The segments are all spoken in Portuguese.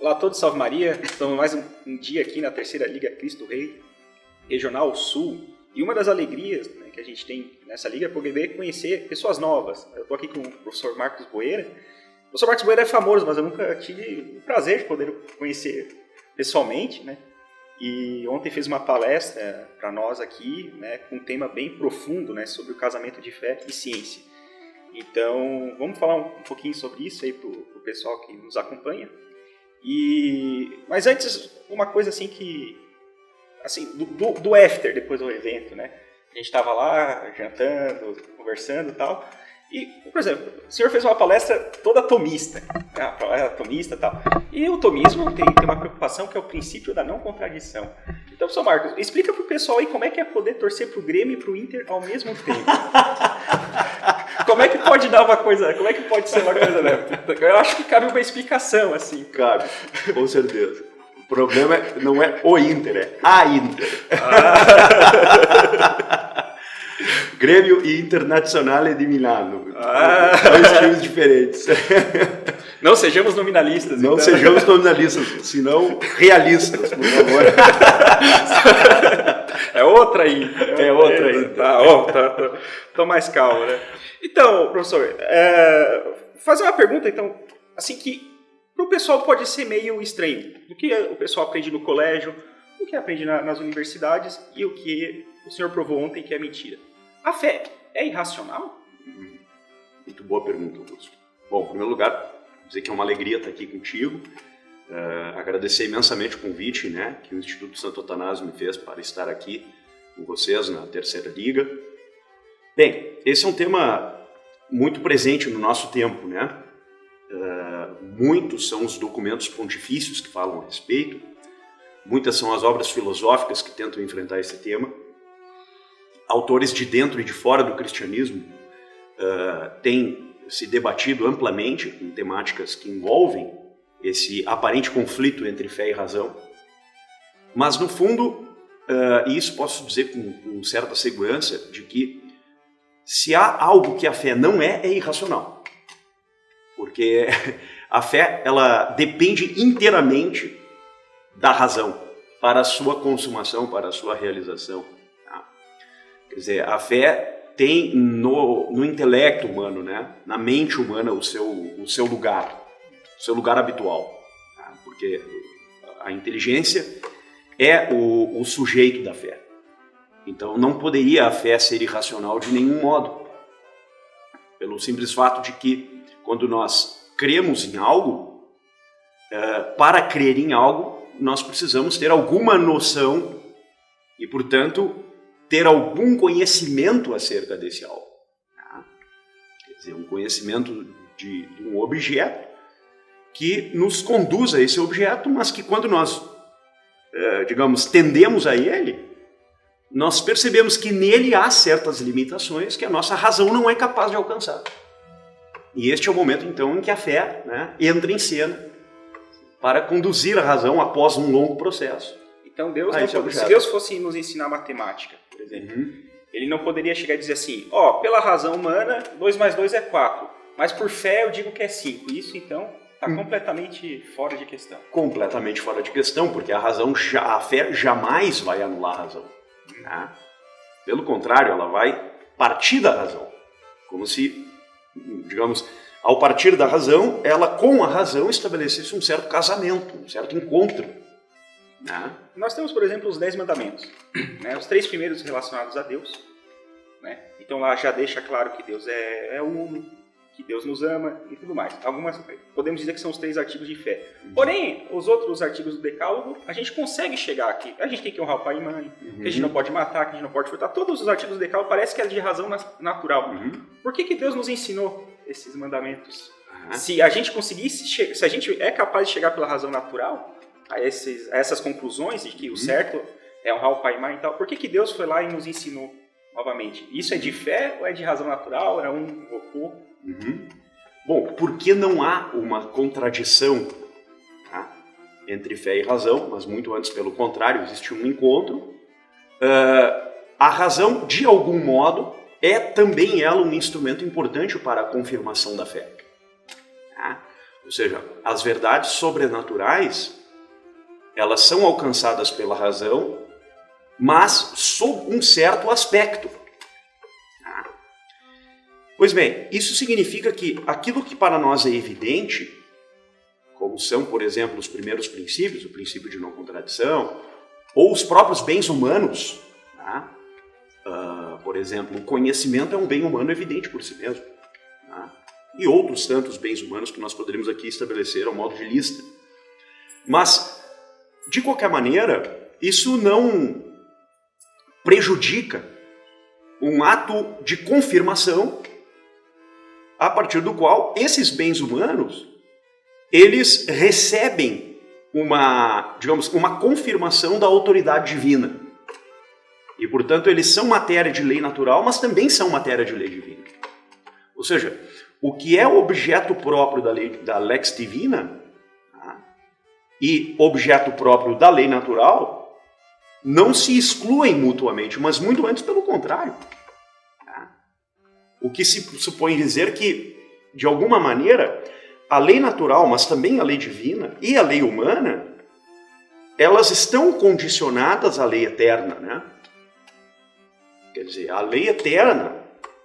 Olá a todos, salve Maria. Estamos mais um dia aqui na Terceira Liga Cristo Rei, Regional Sul. E uma das alegrias, né, que a gente tem nessa liga é poder conhecer pessoas novas. Eu estou aqui com o professor Marcos Boeira. O professor Marcos Boeira é famoso, mas eu nunca tive o prazer de poder conhecer pessoalmente, né? E ontem fez uma palestra para nós aqui, né, com um tema bem profundo, né, sobre o casamento de fé e ciência. Então, vamos falar um pouquinho sobre isso aí para o pessoal que nos acompanha. Mas antes, uma coisa assim que... assim, do after, depois do evento, né? A gente estava lá, jantando, conversando e tal. E, por exemplo, o senhor fez uma palestra toda tomista, né? A palestra atomista e tal. E o tomismo tem uma preocupação que é o princípio da não contradição. Então, professor Marcos, explica para o pessoal aí como é que é poder torcer para o Grêmio e para o Inter ao mesmo tempo. Como é que pode dar uma coisa, como é que pode ser uma coisa, né? Eu acho que cabe uma explicação, assim. Cabe, com certeza. O problema não é o Inter, é a Inter. Grêmio e Internazionale de Milano. Dois times diferentes. Não sejamos nominalistas. Não então. sejamos nominalistas, senão realistas, por favor. É outra aí. É outra aí. Tô mais calmo, né? Então, professor, fazer uma pergunta, então, assim que para o pessoal pode ser meio estranho. Do que o pessoal aprende no colégio, o que aprende nas universidades e o que o senhor provou ontem que é mentira. A fé é irracional? Muito boa pergunta, Augusto. Bom, em primeiro lugar, dizer que é uma alegria estar aqui contigo. Agradecer imensamente o convite, né, que o Instituto Santo Atanásio me fez para estar aqui com vocês na Terceira Liga. Bem, esse é um tema muito presente no nosso tempo, né? Muitos são os documentos pontifícios que falam a respeito, muitas são as obras filosóficas que tentam enfrentar esse tema. Autores de dentro e de fora do cristianismo têm se debatido amplamente em temáticas que envolvem esse aparente conflito entre fé e razão. Mas, no fundo, e isso posso dizer com certa segurança, de que se há algo que a fé não é irracional. Porque a fé, ela depende inteiramente da razão para a sua consumação, para a sua realização. Tá? Quer dizer, a fé tem no intelecto humano, né? Na mente humana, o seu lugar habitual. Tá? Porque a inteligência é o sujeito da fé. Então, não poderia a fé ser irracional de nenhum modo. Pelo simples fato de que, quando nós cremos em algo, para crer em algo, nós precisamos ter alguma noção e, portanto, ter algum conhecimento acerca desse algo. Tá? Quer dizer, um conhecimento de um objeto que nos conduz a esse objeto, mas que quando nós, digamos, tendemos a ele, nós percebemos que nele há certas limitações que a nossa razão não é capaz de alcançar. E este é o momento, então, em que a fé, né, entra em cena para conduzir a razão após um longo processo. Então, se Deus fosse nos ensinar matemática, por exemplo, ele não poderia chegar e dizer assim, pela razão humana, 2 mais 2 é 4, mas por fé eu digo que é 5. Isso, então, está completamente fora de questão. Completamente fora de questão, porque a fé jamais vai anular a razão. Né? Pelo contrário, ela vai partir da razão. Como se, digamos, ao partir da razão, ela com a razão estabelecesse um certo casamento, um certo encontro. Né? Nós temos, por exemplo, os 10 mandamentos. Né? Os 3 primeiros relacionados a Deus. Né? Então lá já deixa claro que Deus é uno, que Deus nos ama e tudo mais. Podemos dizer que são os 3 artigos de fé. Porém, os outros artigos do Decálogo, a gente consegue chegar aqui. A gente tem que honrar o pai e mãe, que a gente não pode matar, que a gente não pode furtar. Todos os artigos do Decálogo parece que é de razão natural. Por que Deus nos ensinou esses mandamentos? Se a gente conseguisse, se a gente é capaz de chegar pela razão natural a essas conclusões de que o certo é honrar o pai e mãe e tal, por que Deus foi lá e nos ensinou novamente? Isso é de fé ou é de razão natural? É um opô? Bom, porque não há uma contradição, tá, entre fé e razão, mas muito antes, pelo contrário, existe um encontro. A razão, de algum modo, é também ela um instrumento importante para a confirmação da fé. Tá? Ou seja, as verdades sobrenaturais, elas são alcançadas pela razão, mas sob um certo aspecto. Pois bem, isso significa que aquilo que para nós é evidente, como são, por exemplo, os primeiros princípios, o princípio de não contradição, ou os próprios bens humanos, tá? Por exemplo, o conhecimento é um bem humano evidente por si mesmo, tá? E outros tantos bens humanos que nós poderíamos aqui estabelecer ao modo de lista. Mas, de qualquer maneira, isso não prejudica um ato de confirmação a partir do qual esses bens humanos, eles recebem uma confirmação da autoridade divina. E, portanto, eles são matéria de lei natural, mas também são matéria de lei divina. Ou seja, o que é objeto próprio da lex divina, tá, e objeto próprio da lei natural não se excluem mutuamente, mas muito antes pelo contrário. Tá? O que se supõe dizer que, de alguma maneira, a lei natural, mas também a lei divina e a lei humana, elas estão condicionadas à lei eterna, né? Quer dizer, a lei eterna,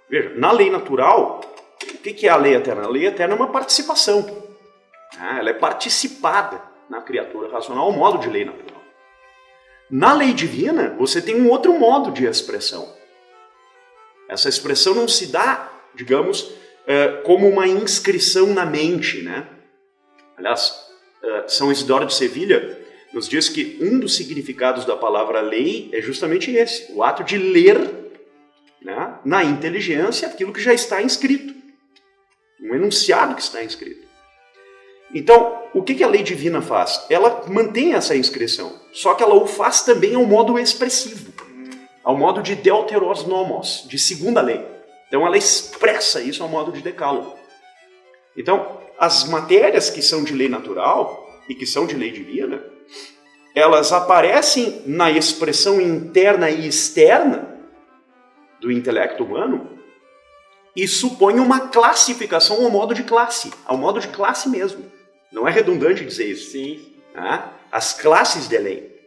veja, na lei natural, o que é a lei eterna? A lei eterna é uma participação. Né? Ela é participada na criatura racional, ao modo de lei natural. Na lei divina, você tem um outro modo de expressão. Essa expressão não se dá, digamos, como uma inscrição na mente, né? Aliás, São Isidoro de Sevilha nos diz que um dos significados da palavra lei é justamente esse, o ato de ler, né, na inteligência aquilo que já está inscrito, um enunciado que está inscrito. Então, o que a lei divina faz? Ela mantém essa inscrição, só que ela o faz também ao modo expressivo, ao modo de deuteros nomos, de segunda lei. Então ela expressa isso ao modo de decálogo. Então, as matérias que são de lei natural e que são de lei divina, elas aparecem na expressão interna e externa do intelecto humano e supõem uma classificação ao modo de classe mesmo. Não é redundante dizer isso. Sim. Tá? As classes de lei.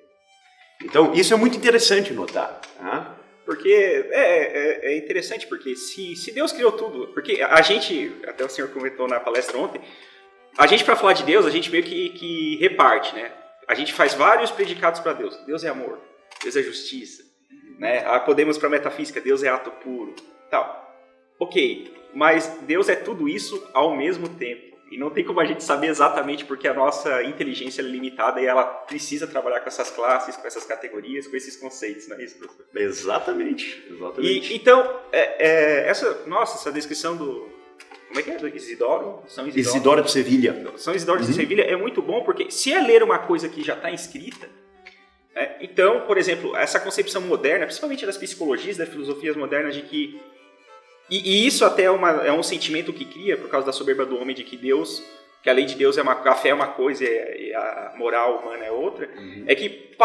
Então, isso é muito interessante notar. Tá? Porque é interessante, porque se Deus criou tudo, porque a gente, até o senhor comentou na palestra ontem, a gente, para falar de Deus, a gente meio que reparte, né? A gente faz vários predicados para Deus. Deus é amor, Deus é justiça, né? Podemos para a metafísica, Deus é ato puro, tal. Ok, mas Deus é tudo isso ao mesmo tempo. E não tem como a gente saber exatamente porque a nossa inteligência é limitada e ela precisa trabalhar com essas classes, com essas categorias, com esses conceitos, não é isso, professor? Exatamente. Então, essa descrição do... Como é que é? Do Isidoro? Isidoro de Sevilha. São Isidoro de Sevilha é muito bom porque se é ler uma coisa que já está escrita, né, então, por exemplo, essa concepção moderna, principalmente das psicologias, das filosofias modernas, de que E isso até é um sentimento que cria, por causa da soberba do homem, de que que a lei de Deus a fé é uma coisa e a moral humana é outra, é que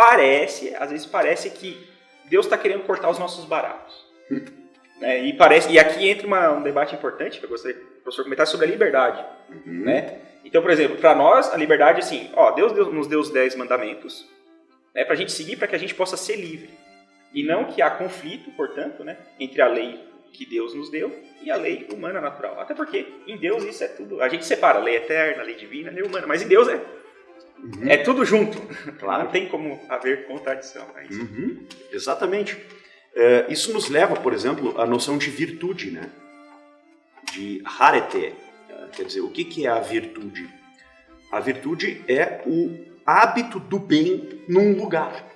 às vezes parece que Deus está querendo cortar os nossos baratos. Né? E aqui entra um debate importante, que eu gostaria que o professor comentasse sobre a liberdade. Né? Então, por exemplo, para nós, a liberdade é assim, Deus nos deu os 10 mandamentos, né, para a gente seguir, para que a gente possa ser livre. E não que há conflito, portanto, né, entre a lei que Deus nos deu e a lei humana natural. Até porque em Deus isso é tudo... A gente separa a lei eterna, a lei divina, a lei humana, mas em Deus é tudo junto. Claro. Não tem como haver contradição. É isso. Exatamente. Isso nos leva, por exemplo, à noção de virtude, né? De harete. Quer dizer, o que é a virtude? A virtude é o hábito do bem num lugar.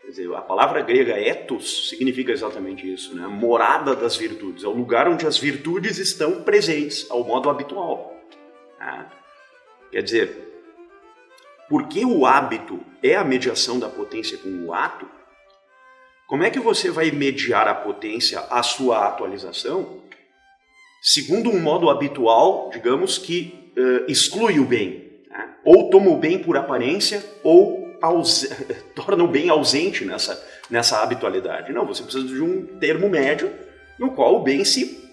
Quer dizer, a palavra grega ethos significa exatamente isso, né? Morada das virtudes, é o lugar onde as virtudes estão presentes, ao modo habitual. Né? Quer dizer, porque o hábito é a mediação da potência com o ato, como é que você vai mediar a potência à sua atualização segundo um modo habitual, digamos, que exclui o bem, né? Ou toma o bem por aparência, ou torna o bem ausente nessa habitualidade. Não, você precisa de um termo médio no qual o bem se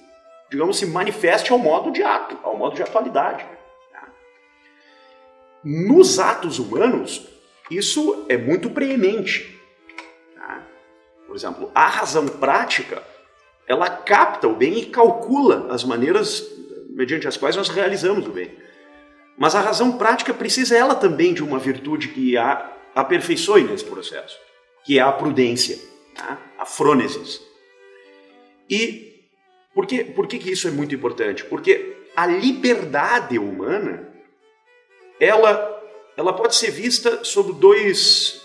digamos, se manifeste ao modo de ato, ao modo de atualidade. Tá? Nos atos humanos, isso é muito preemente. Tá? Por exemplo, a razão prática, ela capta o bem e calcula as maneiras mediante as quais nós realizamos o bem. Mas a razão prática precisa ela também de uma virtude que a aperfeiçoe nesse processo, que é a prudência, tá? A frônesis. E por que isso é muito importante? Porque a liberdade humana, ela pode ser vista sob dois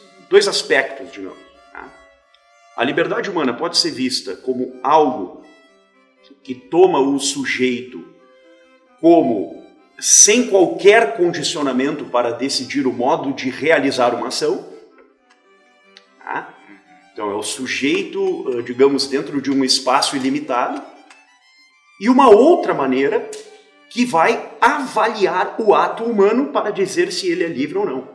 aspectos, digamos. Tá? A liberdade humana pode ser vista como algo que toma o sujeito como sem qualquer condicionamento para decidir o modo de realizar uma ação. Tá? Então é o sujeito, digamos, dentro de um espaço ilimitado. E uma outra maneira que vai avaliar o ato humano para dizer se ele é livre ou não.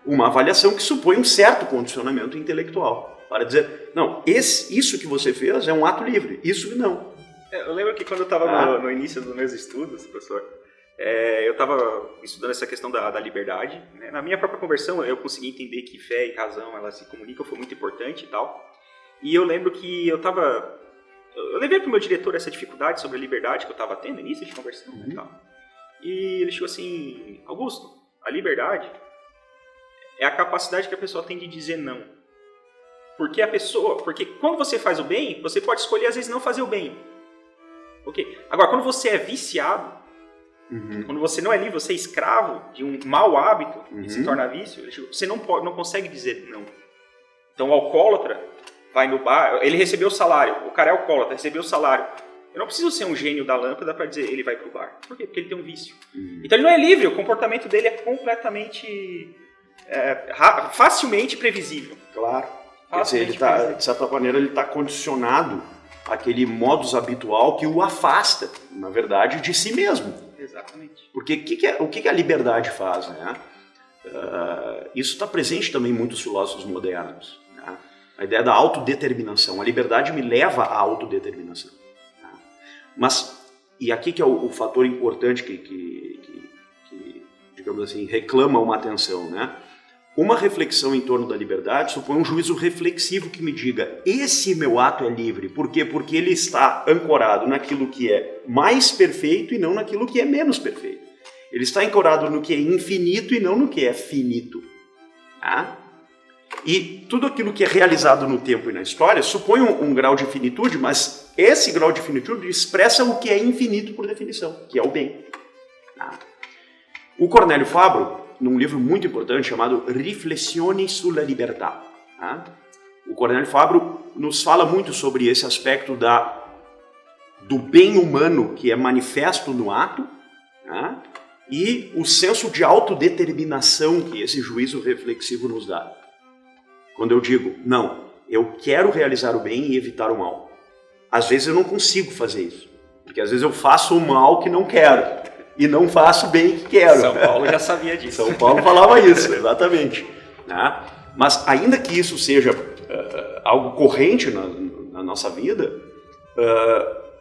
Uma avaliação que supõe um certo condicionamento intelectual. Para dizer, não, isso que você fez é um ato livre, isso não. Eu lembro que quando eu estava no início dos meus estudos, professor, eu estava estudando essa questão da liberdade. Né? Na minha própria conversão, eu consegui entender que fé e razão, elas se comunicam, foi muito importante e tal. E eu lembro que eu levei para o meu diretor essa dificuldade sobre a liberdade que eu estava tendo, início de conversão. Né, e tal. E ele chegou assim, Augusto, a liberdade é a capacidade que a pessoa tem de dizer não. Porque quando você faz o bem, você pode escolher às vezes não fazer o bem. Okay? Agora, quando você é viciado, quando você não é livre, você é escravo de um mau hábito que se torna vício, você não consegue dizer não. Então o alcoólatra vai no bar, ele recebeu o salário, o cara é alcoólatra, recebeu o salário. Eu não preciso ser um gênio da lâmpada para dizer ele vai pro bar. Por quê? Porque ele tem um vício. Então ele não é livre, o comportamento dele é completamente, facilmente previsível. Claro. Quer dizer, ele tá, de certa maneira, ele está condicionado àquele modus habitual que o afasta, na verdade, de si mesmo. Exatamente. Porque o que a liberdade faz? Né? Isso está presente também em muitos filósofos modernos. Né? A ideia da autodeterminação. A liberdade me leva à autodeterminação. Né? Mas, e aqui que é o fator importante que, digamos assim, reclama uma atenção, né? Uma reflexão em torno da liberdade supõe um juízo reflexivo que me diga, esse meu ato é livre. Por quê? Porque ele está ancorado naquilo que é mais perfeito e não naquilo que é menos perfeito. Ele está ancorado no que é infinito e não no que é finito. Tá? E tudo aquilo que é realizado no tempo e na história supõe um grau de finitude, mas esse grau de finitude expressa o que é infinito por definição, que é o bem. Tá? O Cornélio Fabro, num livro muito importante chamado Riflessioni sulla Libertà. Tá? O Cornélio Fabro nos fala muito sobre esse aspecto do bem humano que é manifesto no ato, tá? E o senso de autodeterminação que esse juízo reflexivo nos dá. Quando eu digo, não, eu quero realizar o bem e evitar o mal. Às vezes eu não consigo fazer isso, porque às vezes eu faço o mal que não quero. E não faço o bem que quero. São Paulo já sabia disso. São Paulo falava isso, exatamente. Né? Mas ainda que isso seja algo corrente na nossa vida,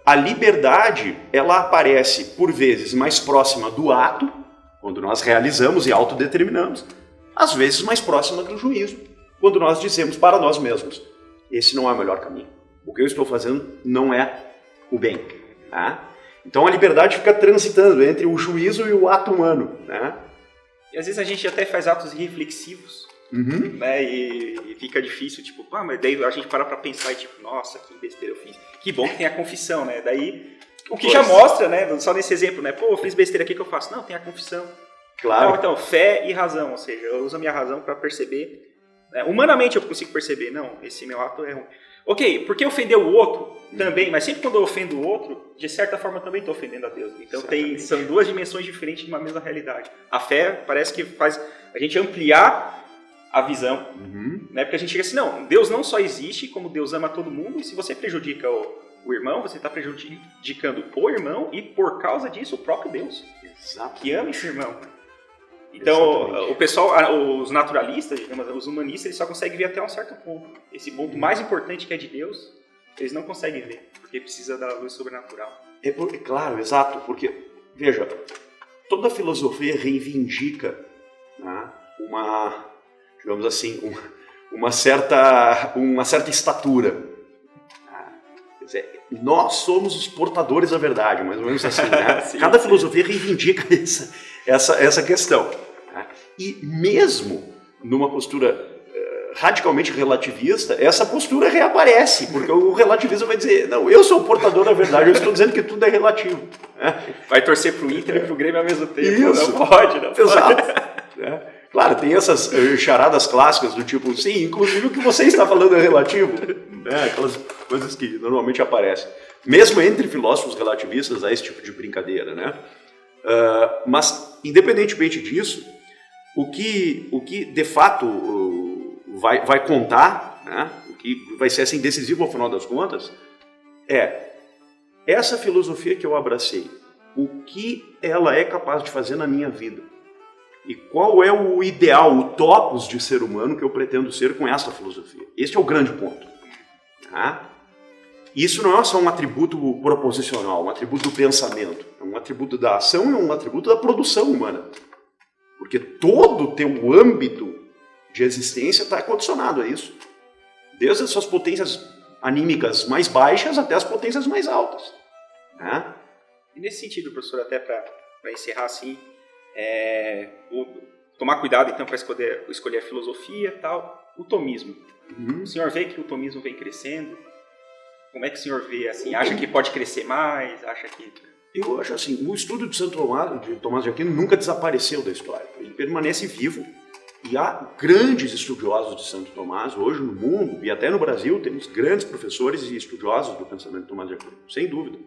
a liberdade ela aparece, por vezes, mais próxima do ato, quando nós realizamos e autodeterminamos, às vezes mais próxima do juízo, quando nós dizemos para nós mesmos, esse não é o melhor caminho. O que eu estou fazendo não é o bem. Tá? Então a liberdade fica transitando entre o juízo e o ato humano, né? E às vezes a gente até faz atos reflexivos, né? E fica difícil, tipo, mas daí a gente para pra pensar e tipo, nossa, que besteira eu fiz. Que bom que tem a confissão, né? Daí, o que já mostra, né? Só nesse exemplo, né? Pô, eu fiz besteira aqui, que eu faço? Não, tem a confissão. Claro. Então, fé e razão, ou seja, eu uso a minha razão para perceber. Né? Humanamente eu consigo perceber, não, esse meu ato é ruim. Ok, porque ofender o outro também, mas sempre quando eu ofendo o outro, de certa forma eu também estou ofendendo a Deus. Então são duas dimensões diferentes de uma mesma realidade. A fé parece que faz a gente ampliar a visão, né? Porque a gente chega assim, não, Deus não só existe, como Deus ama todo mundo, e se você prejudica o irmão, você está prejudicando o irmão e por causa disso o próprio Deus, que ama esse irmão. Então, exatamente. O pessoal, os naturalistas, digamos, os humanistas, eles só conseguem ver até um certo ponto. Esse ponto mais importante que é de Deus, eles não conseguem ver, porque precisa da luz sobrenatural. Claro, exato, porque, veja, toda filosofia reivindica, né, digamos assim, uma certa estatura. Quer dizer, nós somos os portadores da verdade, mais ou menos assim, né? Sim, cada filosofia reivindica essa questão. Né? E mesmo numa postura radicalmente relativista, essa postura reaparece, porque o relativismo vai dizer, não, eu sou o portador da verdade, eu estou dizendo que tudo é relativo. Né? Vai torcer pro Inter e pro Grêmio ao mesmo tempo. Isso. Não pode. Exato. Né? Claro, tem essas charadas clássicas do tipo, sim, inclusive o que você está falando é relativo. Né? Aquelas coisas que normalmente aparecem. Mesmo entre filósofos relativistas há esse tipo de brincadeira. Né? Mas, independentemente disso, o que de fato vai contar, né? O que vai ser assim, decisivo ao final das contas, é essa filosofia que eu abracei, o que ela é capaz de fazer na minha vida. E qual é o ideal, o topos de ser humano que eu pretendo ser com essa filosofia. Este é o grande ponto. Tá? Isso não é só um atributo proposicional, um atributo do pensamento. É um atributo da ação e um atributo da produção humana. Porque todo o teu âmbito de existência está condicionado a isso. Desde as suas potências anímicas mais baixas até as potências mais altas. Né? E nesse sentido, professor, até para encerrar assim, tomar cuidado então para escolher a filosofia e tal, o tomismo. O senhor vê que o tomismo vem crescendo? Como é que o senhor vê assim? Acha que pode crescer mais? Acha que... Eu acho assim, o estudo de Tomás de Aquino nunca desapareceu da história. Ele permanece vivo. E há grandes estudiosos de Santo Tomás hoje no mundo, e até no Brasil temos grandes professores e estudiosos do pensamento de Tomás de Aquino, sem dúvida.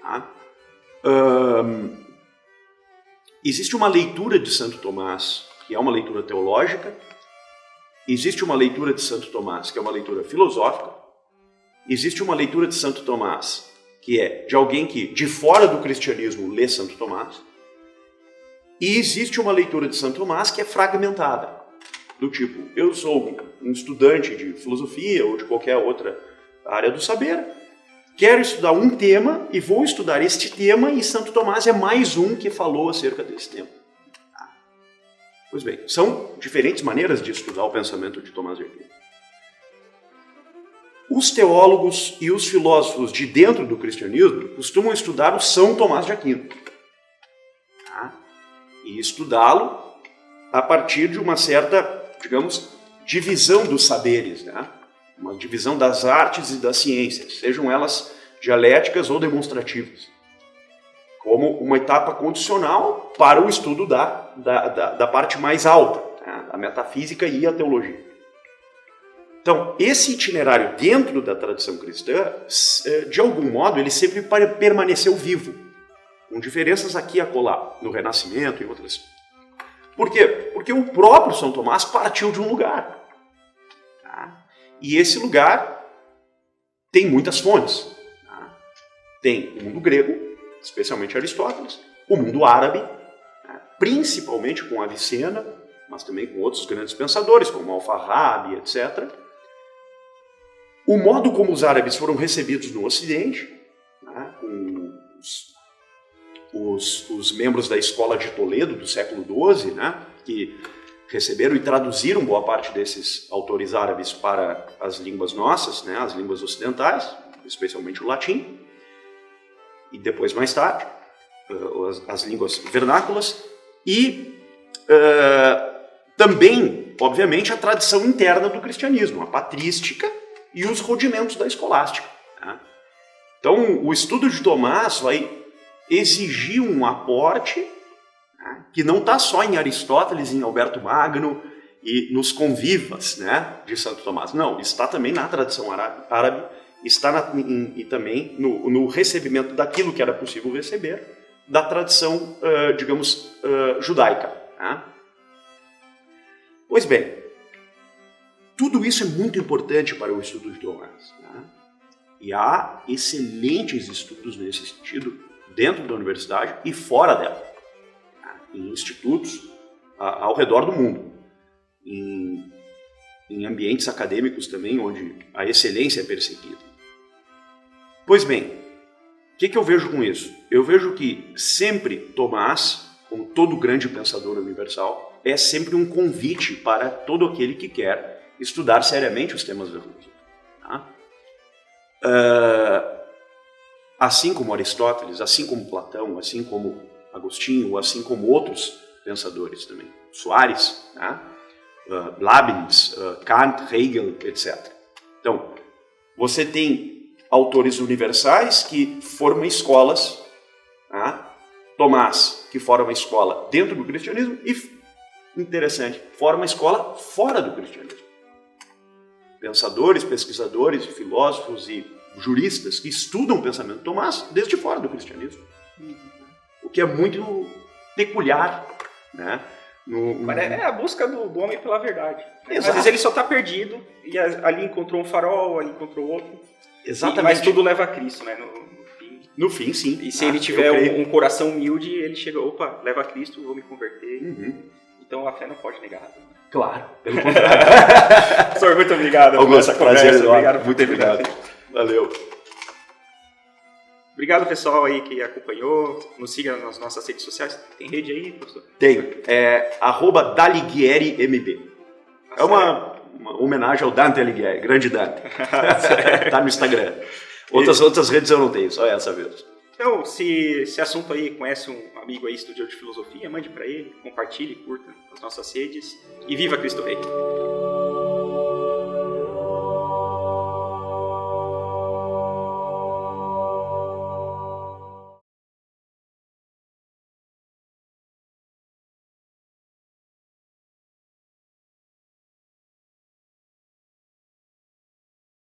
Tá? Existe uma leitura de Santo Tomás, que é uma leitura teológica, existe uma leitura de Santo Tomás, que é uma leitura filosófica, existe uma leitura de Santo Tomás, que é de alguém que, de fora do cristianismo, lê Santo Tomás, e existe uma leitura de Santo Tomás que é fragmentada, do tipo, eu sou um estudante de filosofia ou de qualquer outra área do saber, quero estudar um tema e vou estudar este tema e Santo Tomás é mais um que falou acerca desse tema. Pois bem, são diferentes maneiras de estudar o pensamento de Tomás de Aquino. Os teólogos e os filósofos de dentro do cristianismo costumam estudar o São Tomás de Aquino. E estudá-lo a partir de uma certa, digamos, divisão dos saberes, né? Uma divisão das artes e das ciências, sejam elas dialéticas ou demonstrativas, como uma etapa condicional para o estudo da parte mais alta, né? A metafísica e a teologia. Então, esse itinerário dentro da tradição cristã, de algum modo, ele sempre permaneceu vivo, com diferenças aqui e acolá, no Renascimento e outras. Por quê? Porque o próprio São Tomás partiu de um lugar. Tá? E esse lugar tem muitas fontes. Tá? Tem o mundo grego, especialmente Aristóteles, o mundo árabe, tá? Principalmente com Avicena, mas também com outros grandes pensadores, como Al-Farabi, etc. O modo como os árabes foram recebidos no Ocidente, tá? Com os membros da Escola de Toledo do século XII, né, que receberam e traduziram boa parte desses autores árabes para as línguas nossas, né, as línguas ocidentais, especialmente o latim, e depois, mais tarde, as línguas vernáculas, e também, obviamente, a tradição interna do cristianismo, a patrística e os rudimentos da escolástica. Né. Então, o estudo de Tomás vai exigir um aporte, né, que não está só em Aristóteles, em Alberto Magno e nos convivas, né, de Santo Tomás. Não, está também na tradição árabe, está e também no recebimento daquilo que era possível receber da tradição, digamos, judaica. Né? Pois bem, tudo isso é muito importante para o estudo de Tomás. Né? E há excelentes estudos nesse sentido, dentro da universidade e fora dela, em institutos ao redor do mundo, em ambientes acadêmicos também, onde a excelência é perseguida. Pois bem, o que eu vejo com isso? Eu vejo que sempre Tomás, como todo grande pensador universal, é sempre um convite para todo aquele que quer estudar seriamente os temas da filosofia. Tá? Assim como Aristóteles, assim como Platão, assim como Agostinho, assim como outros pensadores também, Soares, tá? Leibniz, Kant, Hegel, etc. Então, você tem autores universais que formam escolas, tá? Tomás, que forma uma escola dentro do cristianismo e, interessante, forma uma escola fora do cristianismo. Pensadores, pesquisadores, filósofos e juristas que estudam o pensamento de Tomás desde fora do cristianismo. O que é muito peculiar, né? É a busca do homem pela verdade. Exato. Às vezes ele só está perdido e ali encontrou um farol, ali encontrou outro. Exatamente. Mas tudo leva a Cristo, né? No fim, sim. E se ele tiver um coração humilde, ele chega, opa, leva a Cristo, vou me converter. Então a fé não pode negar a razão. Claro, pelo contrário. Professor, muito obrigado por essa conversa. Obrigado por ter vindo. Valeu. Obrigado, pessoal aí que acompanhou. Nos siga nas nossas redes sociais. Tem rede aí, professor? Tenho. @DaliguieriMB. É uma homenagem ao Dante Alighieri, grande Dante. Tá no Instagram. Outras redes eu não tenho, só essa mesmo. Então, se esse assunto aí conhece um amigo aí, estudioso de filosofia, mande para ele, compartilhe, curta as nossas redes e viva Cristo Rei!